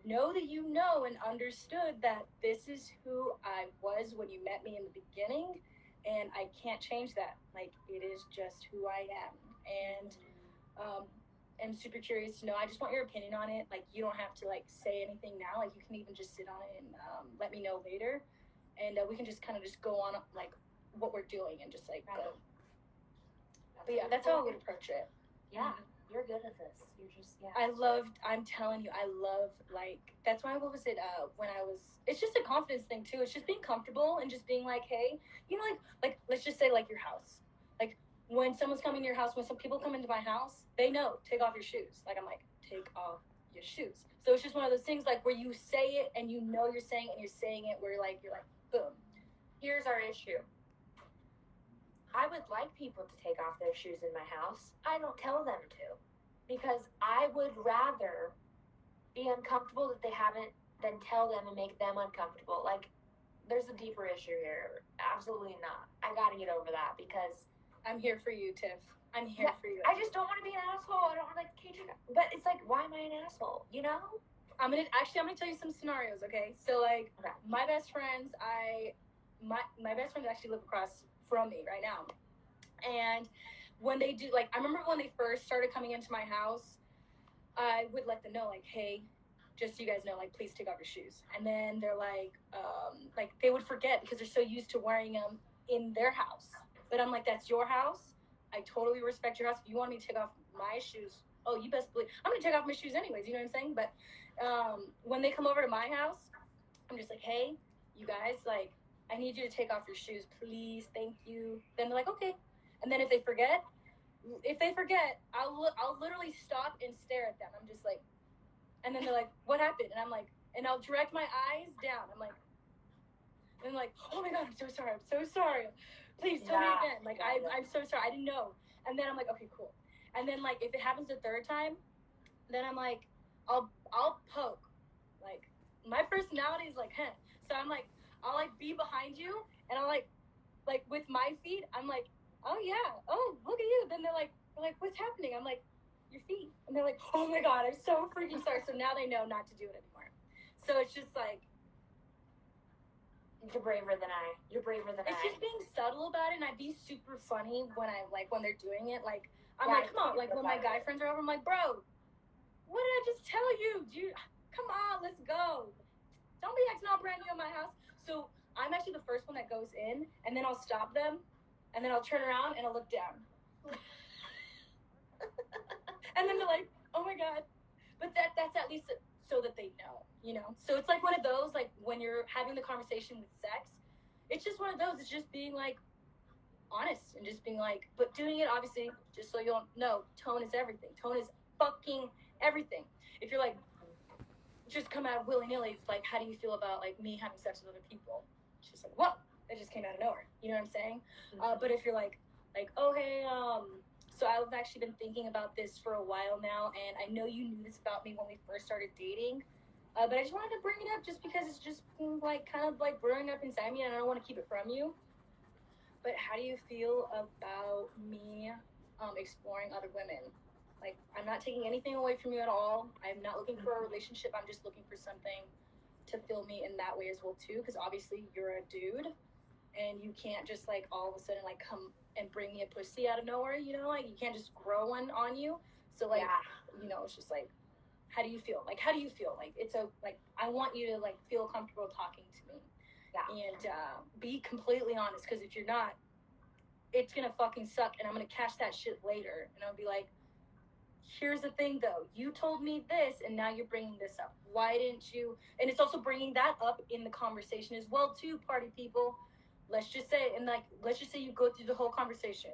know that you know and understood that this is who I was when you met me in the beginning, and I can't change that. Like, it is just who I am. And I'm super curious to know. I just want your opinion on it. Like, you don't have to like say anything now. Like, you can even just sit on it and let me know later, and we can just kind of just go on like what we're doing and just like go. But yeah, that's how I would approach it. Yeah. You're good at this. You're just, yeah. I'm telling you, I love, like, that's why, what was it, when I was, it's just a confidence thing too. It's just being comfortable and just being like, hey, like, let's just say like your house. Like, when someone's coming to your house, when some people come into my house, they know, take off your shoes. Like, I'm like, take off your shoes. So it's just one of those things like where you say it and you know you're saying it, and you're saying it where like, you're like, boom. Here's our issue. I would like people to take off their shoes in my house. I don't tell them to, because I would rather be uncomfortable that they haven't than tell them and make them uncomfortable. Like, there's a deeper issue here. Absolutely not. I gotta get over that, because I'm here for you, Tiff. I'm here for you. I just don't want to be an asshole. I don't want to like cage you. But it's like, why am I an asshole? You know? I'm gonna tell you some scenarios, okay? So like, my best friends, my best friends actually live across from me right now. And when they do, like, I remember when they first started coming into my house, I would let them know, like, hey, just so you guys know, like, please take off your shoes. And then they're like they would forget because they're so used to wearing them in their house. But I'm like, that's your house. I totally respect your house. If you want me to take off my shoes, oh, you best believe I'm gonna take off my shoes anyways. You know what I'm saying? But when they come over to my house, I'm just like, hey, you guys, like, I need you to take off your shoes, please, thank you. Then they're like, okay. And then if they forget, I'll literally stop and stare at them. I'm just like, and then they're like, what happened? And I'm like, and I'll direct my eyes down. I'm like, oh my God, I'm so sorry. Please tell me again. Like, I'm so sorry. I didn't know. And then I'm like, okay, cool. And then like, if it happens the third time, then I'm like, I'll poke. Like, my personality is like, so I'm like, I'll like be behind you, and I'll like with my feet, I'm like, oh yeah, oh look at you. Then they're like, what's happening? I'm like, your feet. And they're like, oh my God, I'm so freaking sorry. So now they know not to do it anymore. So it's just like, you're braver than I. It's just being subtle about it, and I'd be super funny when they're doing it. Like, I'm like, come on. Like, when my guy friends are over, I'm like, bro, what did I just tell you? come on, let's go. Don't be acting all brand new in my house. So I'm actually the first one that goes in, and then I'll stop them, and then I'll turn around and I'll look down. And then they're like, oh my God. But that's at least so that they know, you know? So it's like one of those, like when you're having the conversation with sex, it's just one of those, it's just being like honest and just being like, but doing it obviously, just so you'll know, tone is everything. Tone is fucking everything. If you're like, just come out willy-nilly, it's like, how do you feel about like me having sex with other people? It's just like, whoa, it just came out of nowhere. You know what I'm saying? But if you're like, oh, hey, so I've actually been thinking about this for a while now, and I know you knew this about me when we first started dating, but I just wanted to bring it up just because it's just like kind of like brewing up inside me, and I don't want to keep it from you. But how do you feel about me exploring other women? Like, I'm not taking anything away from you at all. I'm not looking for a relationship. I'm just looking for something to fill me in that way as well too, because obviously you're a dude, and you can't just like all of a sudden like come and bring me a pussy out of nowhere, you know, like you can't just grow one on you. So like, you know, it's just like, how do you feel? Like, how do you feel? Like, it's a, like, I want you to like feel comfortable talking to me. And be completely honest, because if you're not, it's gonna fucking suck, and I'm gonna catch that shit later, and I'll be like, here's the thing though, you told me this, and now you're bringing this up. Why didn't you? And it's also bringing that up in the conversation as well too, party people. Let's just say you go through the whole conversation,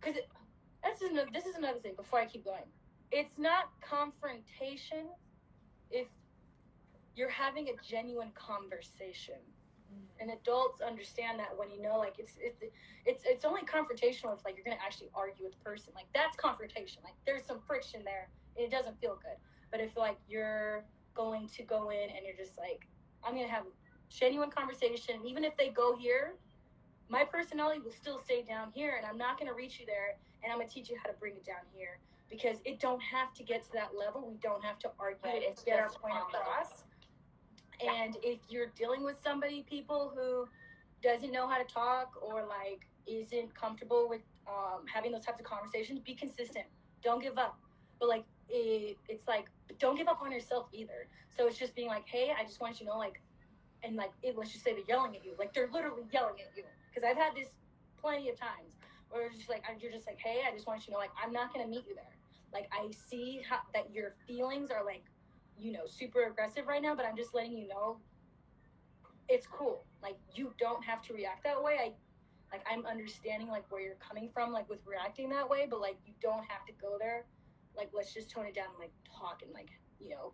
because this is another thing before I keep going. It's not confrontation if you're having a genuine conversation. And adults understand that when you know, like, it's only confrontational if like you're gonna actually argue with the person. Like, that's confrontation. Like, there's some friction there, and it doesn't feel good. But if like you're going to go in and you're just like, I'm gonna have genuine conversation, even if they go here, my personality will still stay down here, and I'm not gonna reach you there, and I'm gonna teach you how to bring it down here, because it don't have to get to that level. We don't have to argue to get our point across. And if you're dealing with somebody, people who doesn't know how to talk or like isn't comfortable with having those types of conversations, be consistent. Don't give up. But like it's like, don't give up on yourself either. So it's just being like, hey, I just want you to know, like, and like let's just say they're yelling at you, like they're literally yelling at you. Because I've had this plenty of times where it's just like, you're just like, hey, I just want you to know, like, I'm not gonna meet you there. Like, I see that your feelings are like, you know, super aggressive right now, but I'm just letting you know it's cool. Like, you don't have to react that way. I'm understanding like where you're coming from, like with reacting that way, but like you don't have to go there. Like, let's just tone it down and like talk, and like, you know,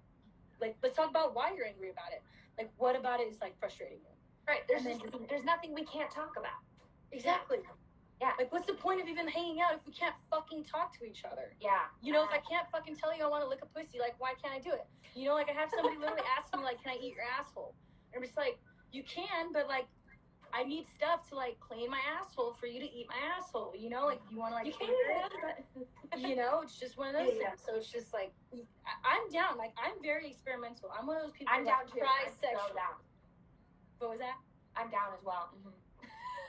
like let's talk about why you're angry about it. Like, what about it is like frustrating you? Right. There's nothing we can't talk about. Exactly. Yeah. Like, what's the point of even hanging out if we can't fucking talk to each other? Yeah. You know, if I can't fucking tell you I want to lick a pussy, like, why can't I do it? You know, like, I have somebody literally ask me, like, can I eat your asshole? And I'm just like, you can, but, like, I need stuff to, like, clean my asshole for you to eat my asshole. You know, like, you want to, like, you can. You know, it's just one of those things. So it's just, like, I'm down. Like, I'm very experimental. I'm one of those people I'm down too. try I'm sexual. so down. What was that? I'm down as well. Mm-hmm.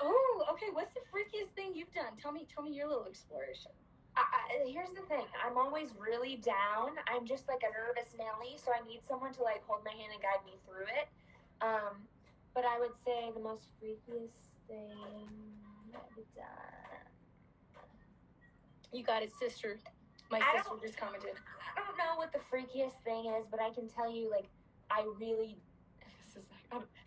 Oh, okay. What's the freakiest thing you've done? Tell me your little exploration. Here's the thing. I'm always really down. I'm just like a nervous Nelly, so I need someone to like hold my hand and guide me through it. But I would say the most freakiest thing I've done. You got it, sister. My sister just commented. I don't know what the freakiest thing is, but I can tell you, like, I really.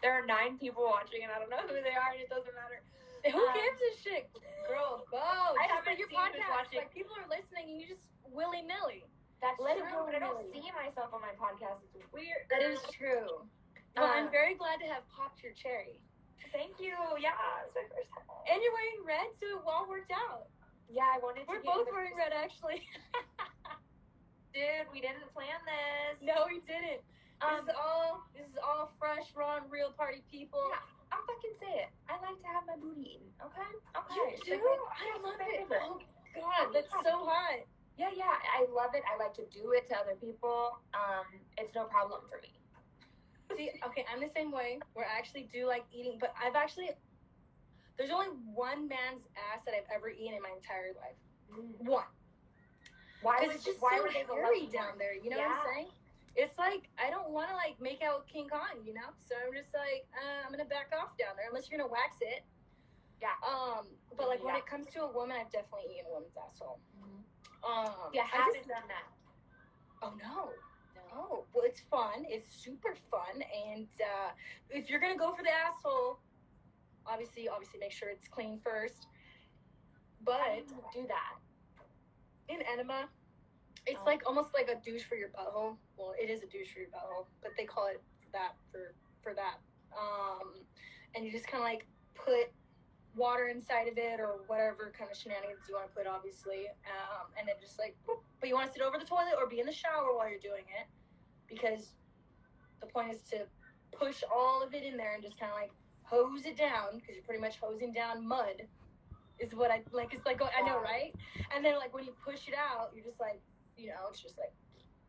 There are 9 people watching, and I don't know who they are, and it doesn't matter. Who gives a shit? Girl, go. I just haven't your seen podcast. who's watching. Like, people are listening, and you just willy-nilly. That's Let true, it go, but I don't Millie. see myself on my podcast. It's weird. That is true. Well, I'm very glad to have popped your cherry. Thank you. Yeah, it's my first time. And you're wearing red, so it all worked out. Yeah, I wanted to. We're both wearing red, actually. Dude, we didn't plan this. No, we didn't. This is all fresh, raw, and real party people. Yeah, I'll fucking say it. I like to have my booty eaten. Okay. You do? I love it. Oh God, that's so hot. Yeah, I love it. I like to do it to other people. It's no problem for me. See, okay, I'm the same way, where I actually do like eating, but there's only one man's ass that I've ever eaten in my entire life. One. Why Because it's just so hairy down there, you know what I'm saying? it's like I don't want to like make out with King Kong, you know. So I'm just like I'm gonna back off down there unless you're gonna wax it. Yeah. But like when it comes to a woman, I've definitely eaten a woman's asshole. Yeah, I haven't done that. Oh no. Oh, well, it's fun. It's super fun, and if you're gonna go for the asshole, obviously make sure it's clean first. But How do you do that? In enema, it's like almost like a douche for your butthole. Well, it is a douche for your butthole, but they call it that for that. And you just kind of like put water inside of it or whatever kind of shenanigans you want to put, obviously, and then just like, boop. But you want to sit over the toilet or be in the shower while you're doing it, because the point is to push all of it in there and just kind of like hose it down, because you're pretty much hosing down mud. Is what I like. It's like, I know, right? And then like when you push it out, you're just like, you know, it's just like,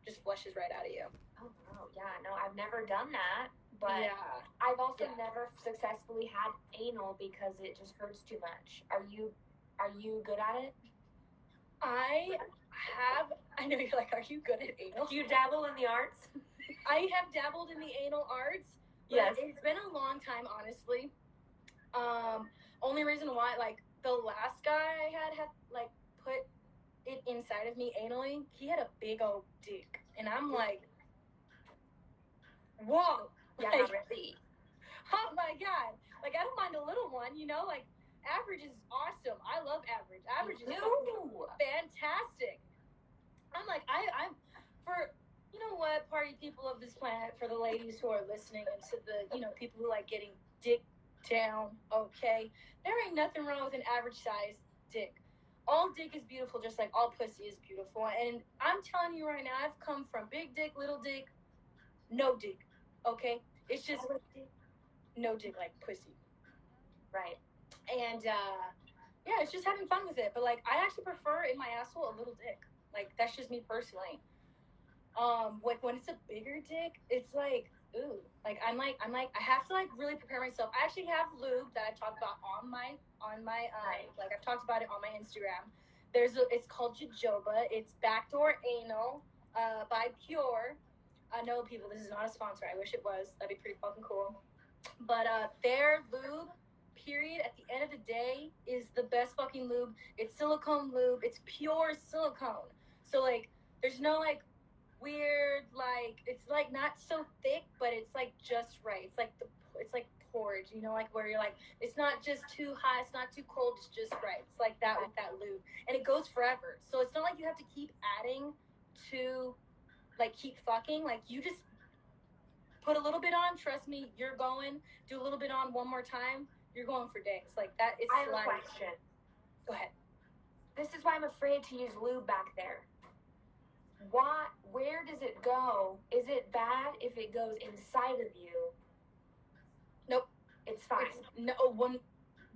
just flushes right out of you. Oh wow, yeah, no, I've never done that, but yeah. I've also never successfully had anal because it just hurts too much. Are you good at it? I know you're like, are you good at anal? Do you dabble in the arts? I have dabbled in the anal arts. But it's been a long time, honestly. Only reason why, like, the last guy I had like put it inside of me anally, he had a big old dick, and I'm like, whoa, Yeah, like, really. Oh my god, like I don't mind a little one, you know, like average is awesome. I love average. Average is fantastic. I'm like, I'm for, you know what, party people of this planet, for the ladies who are listening, and to the, you know, people who like getting dick down, okay, there ain't nothing wrong with an average size dick. All dick is beautiful, just like all pussy is beautiful. And I'm telling you right now, I've come from big dick, little dick, no dick, okay? It's just no dick, like pussy. Right. And yeah, it's just having fun with it. But like, I actually prefer in my asshole a little dick. Like, that's just me personally. Like when it's a bigger dick, it's like, ooh, like I'm like I have to like really prepare myself. I actually have lube that I've talked about on my like I've talked about it on my Instagram. It's called jojoba. It's backdoor anal by Pure. No, people, this is not a sponsor. I wish it was. That'd be pretty fucking cool. But their lube, period, at the end of the day, is the best fucking lube. It's silicone lube. It's pure silicone. So like, there's no like weird, like, it's like not so thick, but it's like just right. It's like porridge, you know, like where you're like, it's not just too hot, it's not too cold, it's just right. It's like that with that lube, and it goes forever. So it's not like you have to keep adding to, like, keep fucking. Like, you just put a little bit on. Trust me, you're going. Do a little bit on one more time. You're going for days. Like that. It's I have a question. Go ahead. This is why I'm afraid to use lube back there. Where does it go? Is it bad if it goes inside of you? Nope. It's fine.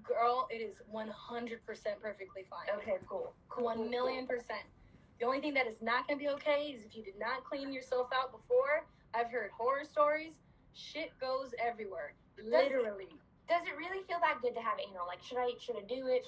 Girl, it is 100% perfectly fine. Okay, cool. 1,000,000%. The only thing that is not going to be okay is if you did not clean yourself out before. I've heard horror stories. Shit goes everywhere. Literally. Does it really feel that good to have anal? Like, should I do it?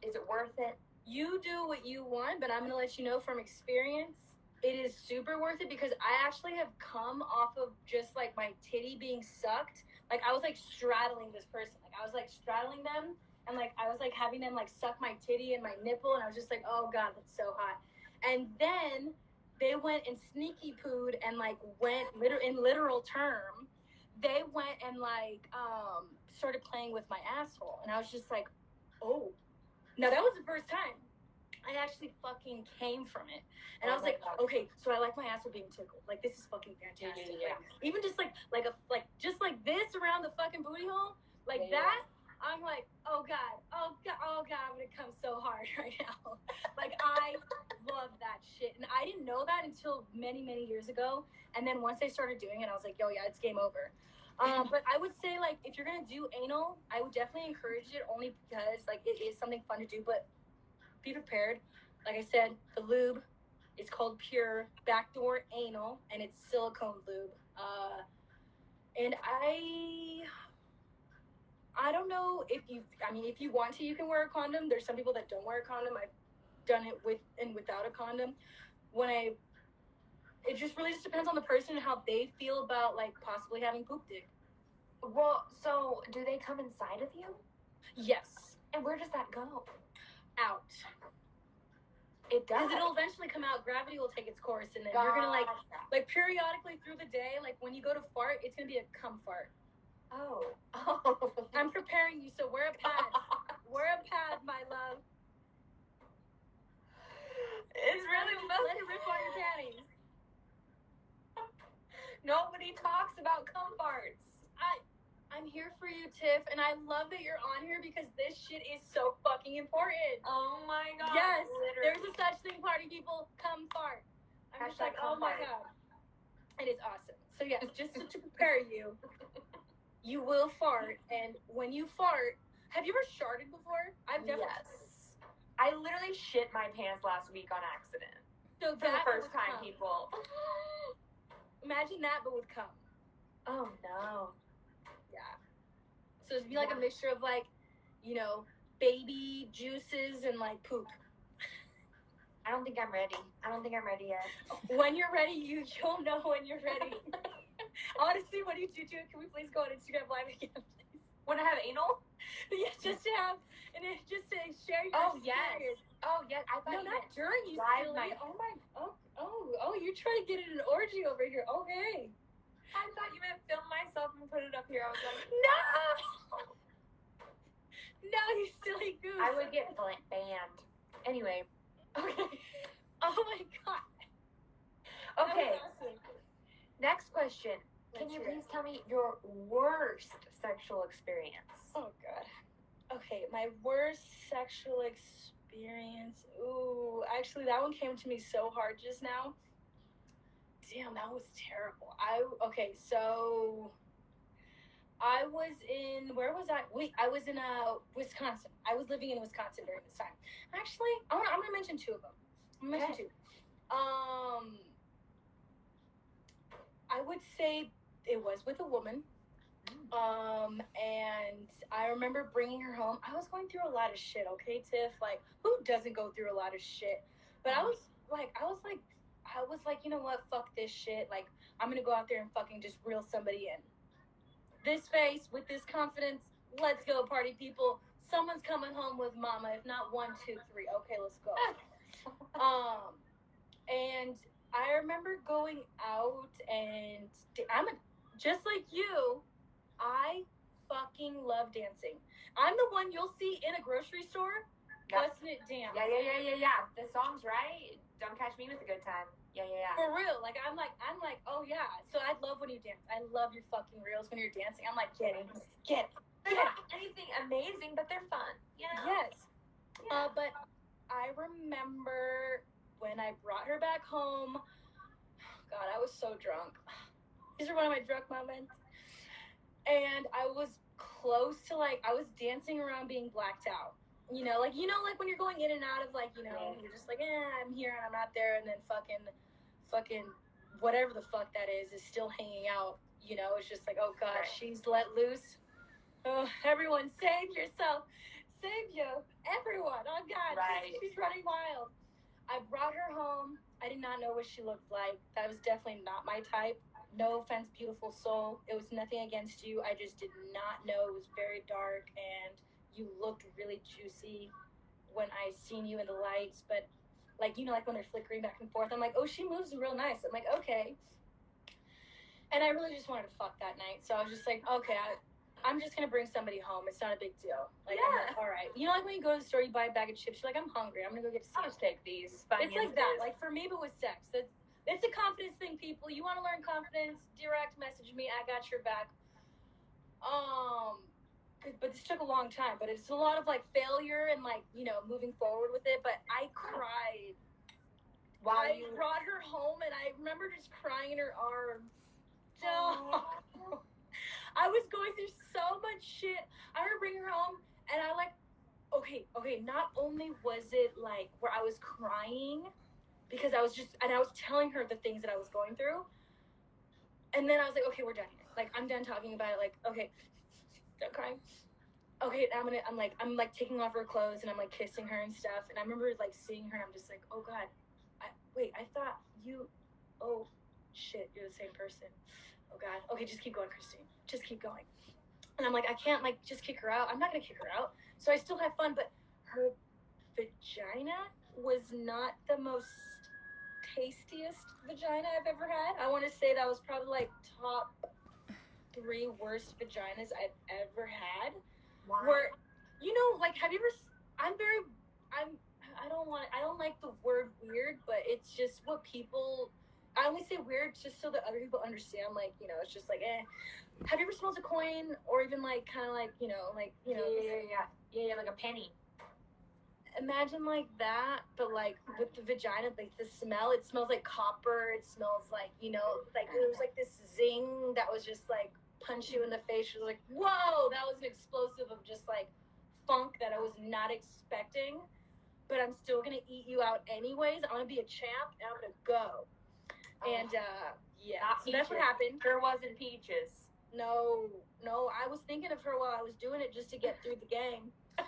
Is it worth it? You do what you want, but I'm going to let you know from experience, it is super worth it, because I actually have come off of just like my titty being sucked. Like, I was like straddling this person. Like, I was like straddling them, and like I was like having them like suck my titty and my nipple, and I was just like, oh god, that's so hot. And then they went and sneaky pooed and like went in literal term. They went and like started playing with my asshole, and I was just like, oh. Now that was the first time I actually fucking came from it. And I was like, okay, so I like my asshole being tickled. Like, this is fucking fantastic. Yeah. Like, even just like just like this around the fucking booty hole, like that, I'm like, oh god, I'm gonna come so hard right now. Like, I love that shit. And I didn't know that until many, many years ago. And then once I started doing it, I was like, yo, yeah, it's game over. But I would say, like, if you're gonna do anal, I would definitely encourage it, only because like it is something fun to do. But be prepared. Like I said, the lube is called Pure Backdoor Anal, and it's silicone lube. And I don't know if you want to, you can wear a condom. There's some people that don't wear a condom. I've done it with and without a condom. it just really just depends on the person and how they feel about like possibly having poop dick. Well, so do they come inside of you? Yes. And where does that go? Out. It does. Because it'll eventually come out. Gravity will take its course, and then you're gonna like periodically through the day, like when you go to fart, it's gonna be a cum fart. Oh. I'm preparing you, so wear a pad. Wear a pad, my love. It's really let it rip on your panties. Nobody talks about cum farts. I'm here for you, Tiff, and I love that you're on here because this shit is so fucking important. Oh my god. Yes, literally. there's a such thing, party people, cum fart. I'm just like, oh my god. It is awesome. So yes, just to prepare you, you will fart, and when you fart, have you ever sharted before? I've definitely. Yes. I literally shit my pants last week on accident. So For the first time, cum. people. Imagine that, but with cum. Oh no. Yeah. So it'd be like a mixture of like, baby juices and like poop. I don't think I'm ready. Yet. When you're ready, you'll know when you're ready. Honestly, what do you do? Can we please go on Instagram Live again, please? Want to have anal? Yeah, just to share your experience. Oh yes. I thought no, not during you. Live Silly. Oh, you're trying to get in an orgy over here. Okay. I thought you meant film myself and put it up here. I was like, no! No, you silly goose. I would get banned. Anyway. Okay. Oh my god. Okay. Awesome. Next question. Can you please tell me your worst sexual experience? Oh god. Okay, my worst sexual experience. Ooh, actually that one came to me so hard just now. Damn, that was terrible. So I was in, where was I? Wait, I was in Wisconsin. I was living in Wisconsin during this time. Actually, I'm gonna mention two of them. I would say it was with a woman. And I remember bringing her home. I was going through a lot of shit, okay, Tiff? Like, who doesn't go through a lot of shit? But I was like, you know what? Fuck this shit. Like, I'm gonna go out there and fucking just reel somebody in. This face, with this confidence, let's go, party people. Someone's coming home with mama. If not 1, 2, 3. Okay, let's go. And I remember going out, and just like you, I fucking love dancing. I'm the one you'll see in a grocery store busting it down. Yeah. The song's right. Don't catch me with a good time. Yeah. For real. Like, I'm like, oh yeah. So I love when you dance. I love your fucking reels when you're dancing. I'm like, get it. They're not anything amazing, but they're fun. Yes. Yeah. But I remember when I brought her back home. God, I was so drunk. These are one of my drunk moments. And I was close to I was dancing around being blacked out. Like when you're going in and out of you're just like, I'm here and I'm not there, and then fucking whatever the fuck that is still hanging out. It's just like, oh god, she's let loose. Oh, everyone, save yourself. Save you. Everyone. Oh god, she's running wild. I brought her home. I did not know what she looked like. That was definitely not my type. No offense, beautiful soul. It was nothing against you. I just did not know. It was very dark, and you looked really juicy when I seen you in the lights. But, like when they're flickering back and forth, I'm like, oh, she moves real nice. I'm like, okay. And I really just wanted to fuck that night. So I was just like, okay, I'm just going to bring somebody home. It's not a big deal. Like, I'm like, all right. Like when you go to the store, you buy a bag of chips. You're like, I'm hungry. I'm going to go get a I'll just take these. It's like that. Like, for me, but with sex. It's a confidence thing, people. You want to learn confidence? Direct message me. I got your back. But this took a long time. But it's a lot of failure and moving forward with it. But I cried. I brought her home, and I remember just crying in her arms. I was going through so much shit. I remember bringing her home, and I okay. Not only was it where I was crying, because I was telling her the things that I was going through. And then I was like, okay, we're done here. I'm done talking about it. Okay, done crying. Okay, I'm taking off her clothes, and I'm kissing her and stuff. And I remember seeing her, and I'm just like, oh god, I thought you, oh shit, you're the same person. Oh God. Okay, just keep going, Christine. Just keep going. And I'm like, I can't like just kick her out. I'm not gonna kick her out. So I still had fun, but her vagina was not the most tastiest vagina I've ever had. I want to say that was probably like top 3 worst vaginas I've ever had. Why? Where, you know, like, have you ever? I don't like the word weird, but it's just what people. I only say weird just so that other people understand. Like, you know, it's just like, eh. Have you ever smelled a coin, or even like, kind of like, you know, Yeah, like a penny. Imagine like that, but like with the vagina, like the smell, it smells like copper. It smells like, you know, like it was like this zing that was just like punch you in the face. It was like, whoa, that was an explosive of just like funk that I was not expecting. But I'm still gonna eat you out anyways. I'm gonna be a champ, and I'm gonna go. And yeah, so that's what happened. Sure wasn't Peaches. No, I was thinking of her while I was doing it just to get through the game. I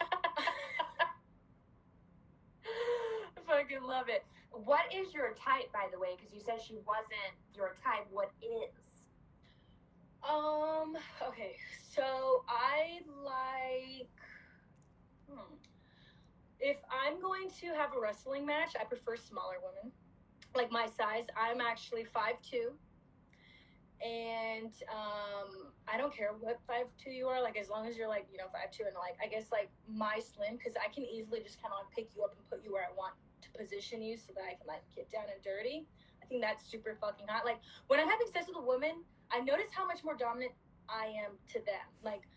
fucking love it. What is your type, by the way? Because you said she wasn't your type. What is? Okay, so I like. If I'm going to have a wrestling match, I prefer smaller women, like my size. I'm actually 5'2", and I don't care what 5'2" you are. Like, as long as you're like, you know, 5'2", and like, I guess like my slim, because I can easily just kind of like pick you up and put you where I want to position you, so that I can like get down and dirty. I think that's super fucking hot. Like, when I'm having sex with a woman, I notice how much more dominant I am to them. Like,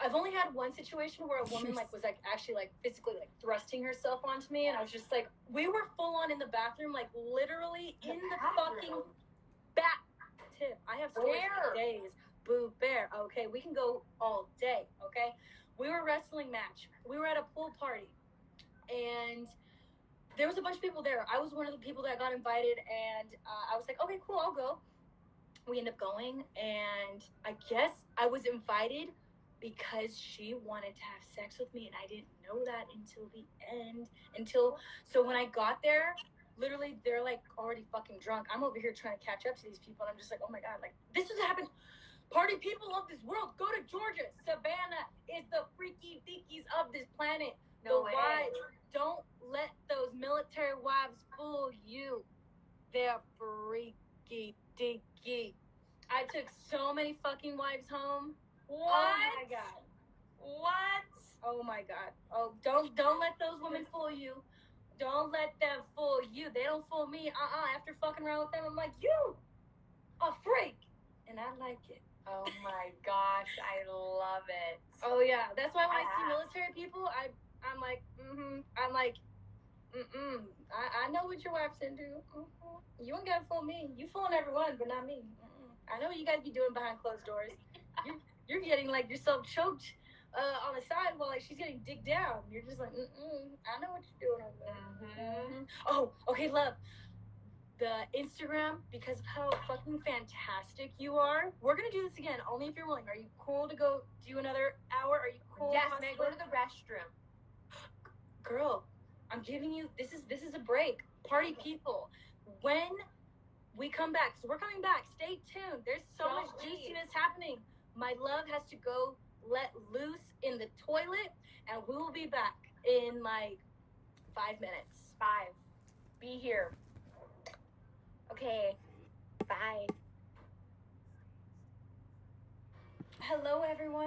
I've only had one situation where a woman like was like actually like physically like thrusting herself onto me, and I was just like, we were full on in the bathroom, like literally in the fucking bath. Tiff, I have stories for days. Boo bear. Okay, we can go all day. Okay, we were wrestling match. We were at a pool party, and there was a bunch of people there. I was one of the people that got invited, and I was like, okay, cool, I'll go. We ended up going, and I guess I was invited because she wanted to have sex with me, and I didn't know that until the end. So when I got there, literally they're like already fucking drunk. I'm over here trying to catch up to these people, and I'm just like, oh my God, like this has happened. Party people of this world, go to Georgia. Savannah is the freaky deakies of this planet. No the way. Wives, don't let those military wives fool you. They're freaky deaky. I took so many fucking wives home. What? Oh my God. What? Oh my God. Oh, don't let those women fool you. Don't let them fool you. They don't fool me. After fucking around with them, I'm like, you a freak, and I like it. Oh my gosh, I love it. Oh yeah, that's why when I see military people, I'm like, I know what your wife's into. You ain't gotta fool me. You fooling everyone, but not me. I know what you guys be doing behind closed doors. You're getting like yourself choked on the side while like she's getting digged down. You're just like, I know what you're doing over there. Oh, okay, love. The Instagram, because of how fucking fantastic you are. We're gonna do this again, only if you're willing. Are you cool to go do another hour? Are you cool? Yes, man, go to the restroom. Girl, I'm giving you, this is a break. Party people. When we come back, so we're coming back, stay tuned. There's so much juiciness happening. My love has to go let loose in the toilet, and we will be back in like 5 minutes. 5. Be here. Okay. Bye. Hello, everyone.